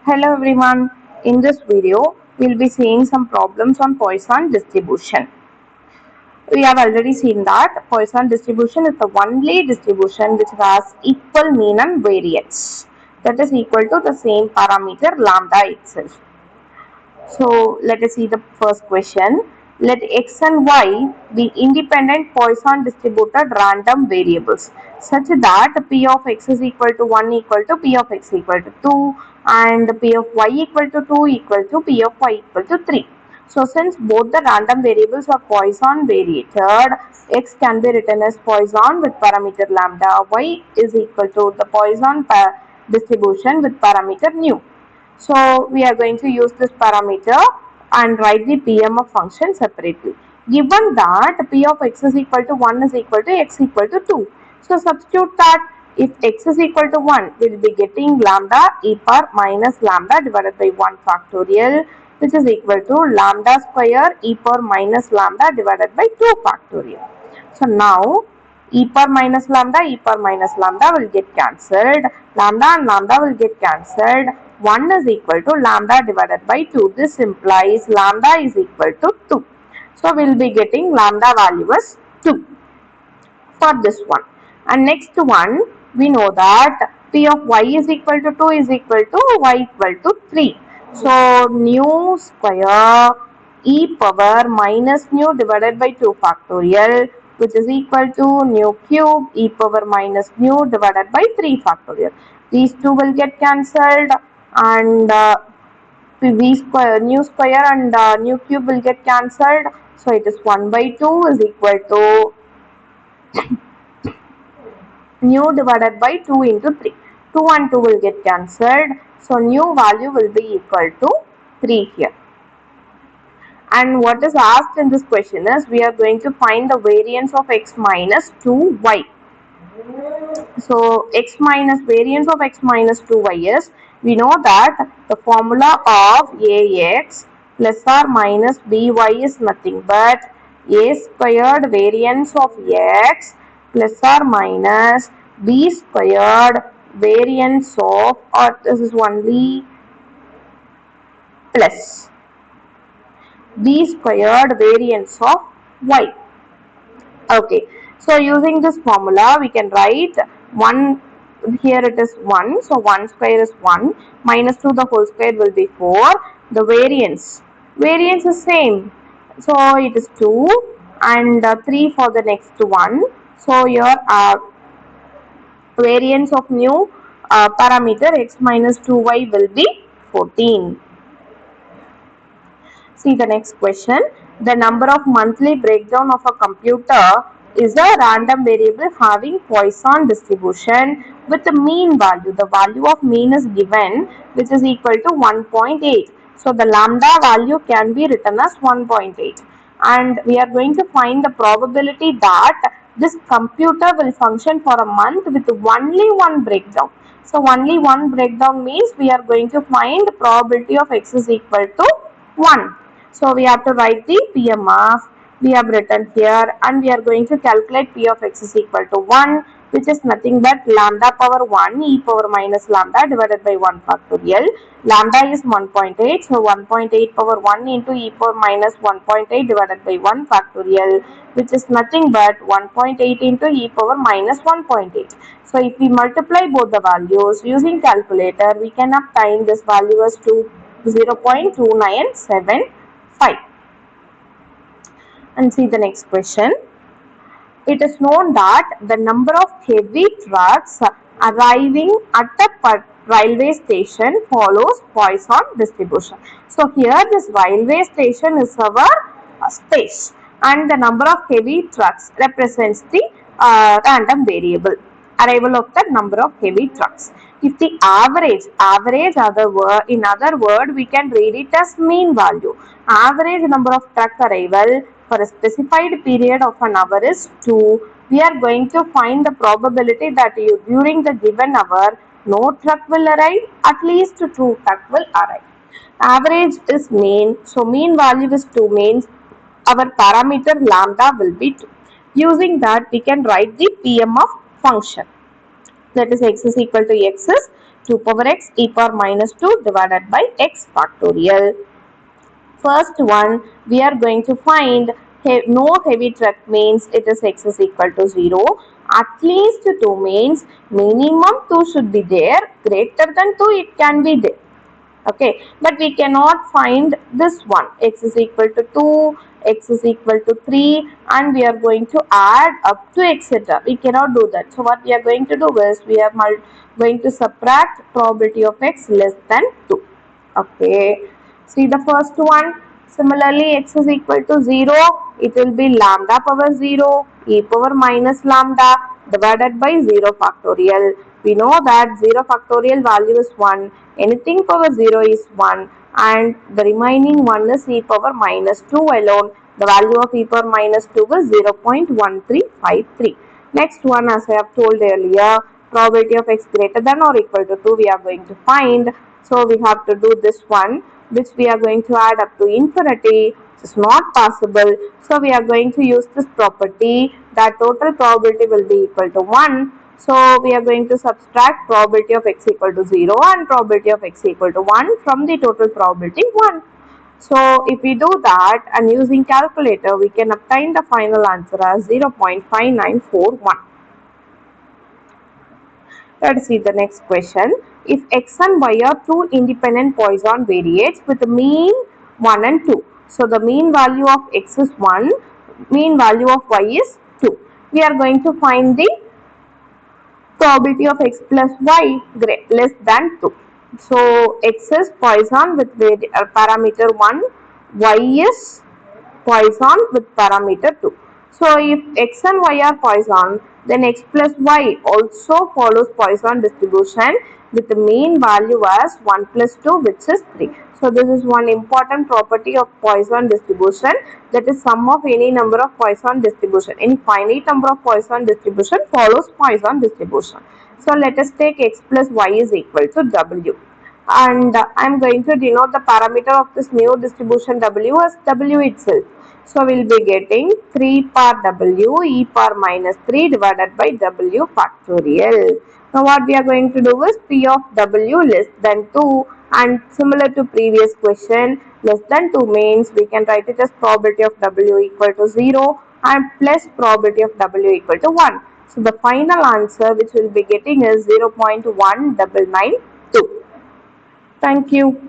Hello everyone. In this video, we'll be seeing some problems on Poisson distribution. We have already seen that Poisson distribution is the only distribution which has equal mean and variance. That is equal to the same parameter lambda itself. So let us see the first question. Let x and y be independent Poisson distributed random variables such that p of x is equal to 1 equal to p of x equal to 2 and p of y equal to 2 equal to p of y equal to 3. So since both the random variables are Poisson variated, x can be written as Poisson with parameter lambda, y is equal to the Poisson distribution with parameter nu. So we are going to use this parameter and write the Pm of function separately. Given that P of x is equal to 1 is equal to x equal to 2. So substitute that if x is equal to 1, we will be getting lambda e power minus lambda divided by 1 factorial, which is equal to lambda square e power minus lambda divided by 2 factorial. So now e power minus lambda will get cancelled. Lambda and lambda will get cancelled. 1 is equal to lambda divided by 2. This implies lambda is equal to 2. So we will be getting lambda value as 2 for this one. And next one, we know that p of y is equal to 2 is equal to y equal to 3. So nu square e power minus nu divided by 2 factorial, which is equal to nu cube e power minus nu divided by 3 factorial. These two will get cancelled and v square, nu square and nu cube will get cancelled. So it is 1 by 2 is equal to nu divided by 2 into 3. 2 and 2 will get cancelled. So nu value will be equal to 3 here. And what is asked in this question is we are going to find the variance of x minus 2y. So x minus variance of x minus 2y is, we know that the formula of ax plus or minus by is nothing but a squared variance of x plus or minus b squared variance of, or this is only plus b squared variance of y. Okay, so using this formula we can write 1, here it is 1, so 1 square is 1, minus 2 the whole square will be 4. The variance is same, so it is 2 and 3 for the next one. So your variance of new parameter x minus 2y will be 14. See the next question. The number of monthly breakdown of a computer is a random variable having Poisson distribution with the mean value. The value of mean is given, which is equal to 1.8. So the lambda value can be written as 1.8. And we are going to find the probability that this computer will function for a month with only one breakdown. So only one breakdown means we are going to find the probability of x is equal to 1. So we have to write the PMF. We have written here and we are going to calculate P of x is equal to 1, which is nothing but lambda power 1 e power minus lambda divided by 1 factorial. Lambda is 1.8, so 1.8 power 1 into e power minus 1.8 divided by 1 factorial, which is nothing but 1.8 into e power minus 1.8. So if we multiply both the values using calculator, we can obtain this value as 0.2975. And see the next question. It is known that the number of heavy trucks arriving at the railway station follows Poisson distribution. So here this railway station is our space and the number of heavy trucks represents the random variable, arrival of the number of heavy trucks. If the average in other word we can read it as mean value. Average number of truck arrival for a specified period of an hour is 2. We are going to find the probability that during the given hour no truck will arrive, at least 2 truck will arrive. Average is mean, so mean value is 2 means our parameter lambda will be 2. Using that we can write the Pm of function. That is x is equal to x is 2 power x e power minus 2 divided by x factorial. First one, we are going to find no heavy truck means it is x is equal to 0. At least 2 means minimum 2 should be there. Greater than 2 it can be there. Okay, but we cannot find this one. X is equal to 2, x is equal to 3, and we are going to add up to etc. We cannot do that. So what we are going to do is we are going to subtract probability of x less than 2. Okay, see the first one. Similarly, x is equal to 0, it will be lambda power 0 e power minus lambda divided by 0 factorial. We know that 0 factorial value is 1, anything power 0 is 1, and the remaining 1 is e power minus 2 alone. The value of e power minus 2 is 0.1353. Next one, as I have told earlier, probability of x greater than or equal to 2 we are going to find. So we have to do this one, which we are going to add up to infinity. It's not possible. So we are going to use this property that total probability will be equal to 1. So we are going to subtract probability of x equal to 0 and probability of x equal to 1 from the total probability 1. So if we do that and using calculator, we can obtain the final answer as 0.5941. Let's see the next question. If x and y are two independent Poisson variates with the mean 1 and 2. So the mean value of x is 1, mean value of y is 2. We are going to find the probability of x plus y less than 2. So x is Poisson with parameter 1, y is Poisson with parameter 2. So if x and y are Poisson, then x plus y also follows Poisson distribution with the mean value as 1 plus 2, which is 3. So this is one important property of Poisson distribution, that is sum of any number of Poisson distribution. Any finite number of Poisson distribution follows Poisson distribution. So let us take x plus y is equal to w, and I am going to denote the parameter of this new distribution w as w itself. So we will be getting 3 power w e power minus 3 divided by w factorial. Now what we are going to do is p of w less than 2, and similar to previous question, less than 2 means we can write it as probability of w equal to 0 and plus probability of w equal to 1. So the final answer which we will be getting is 0.1992. Thank you.